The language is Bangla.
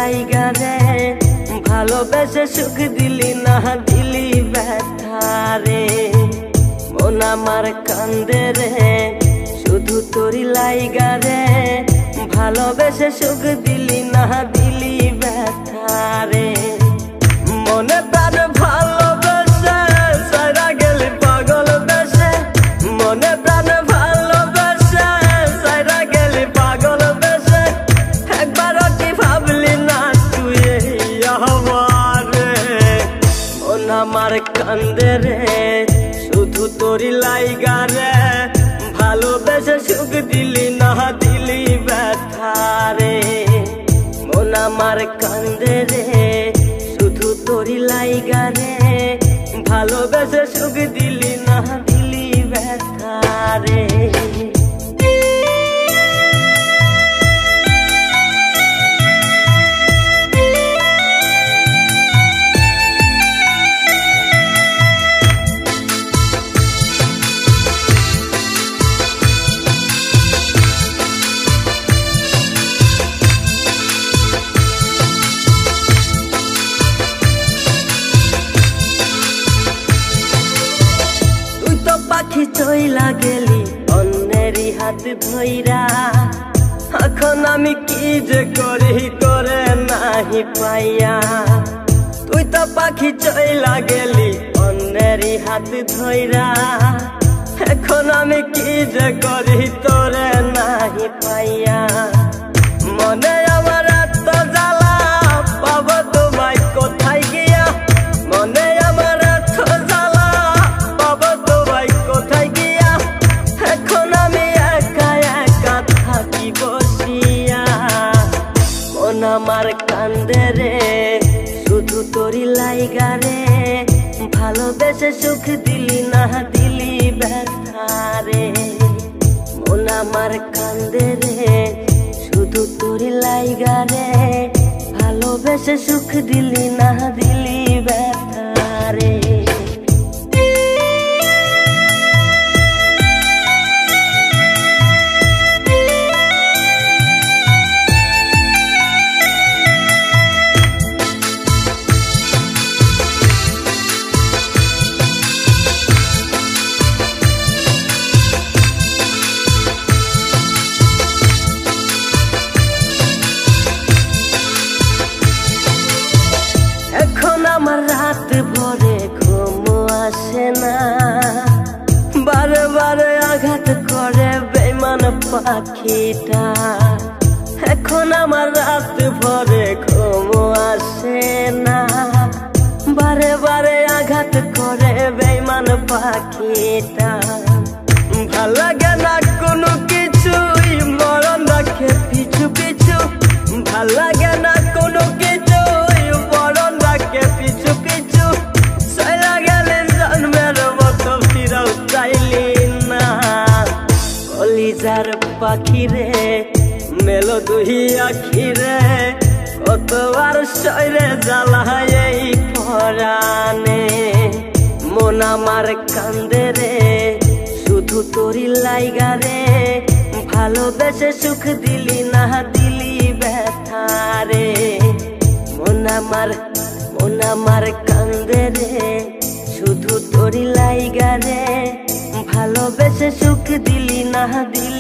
লাইগা রে, ভালোবেসে সুখ দিলি না দিলি ব্যথা রে। মন আমার কান্দে রে শুধু তোরি লাইগা রে, ভালোবেসে সুখ দিলি না দিলি ব্যথা রে। মনে প্রাণ ভালোবেসে সারা গেলি পাগল বেশে, মনে প্রাণ ভালোবেসে সারা গেলি পাগল বেশে। একবারও কি ভাবলি না তুই আমার রে? মন আমার কান্দে রে শুধু তোরি লাইগা রে, ভালোবেসে সুখ দিলি না দিলি ব্যথা রে। মন আমার কান্দে রে শুধু তোরি লাইগা রে, ভালোবেসে সুখ দিলি না দিলি ব্যথা রে। পাখি চইলা গেলি অন্যেরই হাত ধইরা, এখন আমি কি যে করি করে নাহি পাইয়া। তুই তো পাখি চইলা গেলি অন্যেরই হাত ধইরা, এখন আমি কি যে করি তোরে নাহি পাইয়া। মনে আমার এত জ্বালা পাবো তোমায় কোথায় গিয়া, মনে আমার এত জ্বালা পাবো তোমায় কোথায় গিয়া। এখন আমি একা একা থাকি বসিয়া, মন আমার কান্দে রে শুধু তোরি লাইগা রে, ভালোবেসে সুখ দিলি না দিলি ব্যথা রে। মন আমার কান্দে রে শুধু তোরি লাইগা রে, ভালোবেসে সুখ দিলি না দিলি ব্যথা রে। এখন আমার রাত ভরে ঘুম আসে না, বারে বারে আঘাত করে বেঈমান পাখিটা। এখন আমার রাত ভরে ঘুম আসে না, বারে বারে আঘাত করে বেঈমান পাখিটা। ভাল লাগে না কোনো কিছুই মরণ রাখে পিছু পিছু, ভাল লাগে না কোনো কিছুই মরণ রাখে পিছু পিছু। চলা গেলে জন্মের মতো ফিরাও চাইলি না, কলিজার পাখি রে মেলো দুই আখি রে, কতবার সইরে জ্বালায় এই পরাণে। মন আমার কান্দে রে শুধু তোরি লাইগা রে, ভালোবেসে সুখ দিলি না দিলি ব্যথা রে। মন আমার কান্দে রে শুধু তোরি লাইগা রে, ভালোবেসে সুখ দিলি না দিলি